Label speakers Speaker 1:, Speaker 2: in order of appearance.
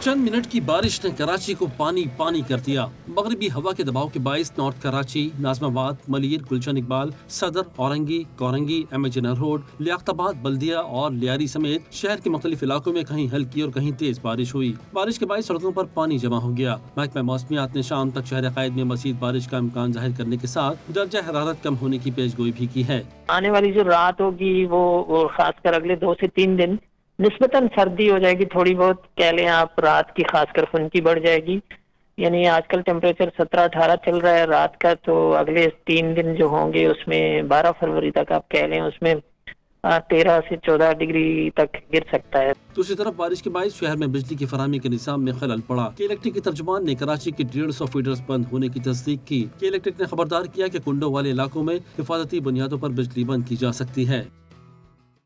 Speaker 1: چند منٹ کی بارش نے کراچی کو پانی پانی کر دیا۔ مغربی ہوا کے دباؤ کے باعث نارتھ کراچی، ناظم آباد، Malir, Gulshan Iqbal, Saddar, Orangi, Korangi, M H N road, Liaquatabad Baldia اور لیاری سمیت شہر کے مختلف علاقوں میں کہیں ہلکی اور کہیں تیز بارش ہوئی۔ بارش کے باعث سڑکوں پر پانی جمع ہو گیا۔ محکمہ موسمیات نے شام تک شہر قائد میں مزید بارش کا امکان ظاہر کرنے کے ساتھ درجہ حرارت کم ہونے کی پیش گوئی بھی کی ہے۔
Speaker 2: آنے والی جو رات ہوگی وہ خاص کر اگلے 2 سے 3 دن نسبتاً سردی ہو جائے گی، تھوڑی بہت کہہ لیں آپ، رات کی خاص کر خنکی بڑھ جائے گی۔ یعنی آج کل ٹیمپریچر 17-18 چل رہا ہے رات کا، تو اگلے 3 دن جو ہوں گے اس میں 12 فروری تک آپ کہہ لیں اس میں 13 سے 14 ڈگری تک گر سکتا ہے۔
Speaker 1: دوسری طرف بارش کے باعث شہر میں بجلی کی فراہمی کے نظام میں خلل پڑا۔ کے الیکٹرک کے ترجمان نے کراچی کی 150 فیڈرز بند ہونے کی تصدیق کی۔ کے الیکٹرک نے خبردار کیا کہ کنڈوں والے علاقوں میں حفاظتی بنیادوں پر بجلی بند کی جا سکتی ہے۔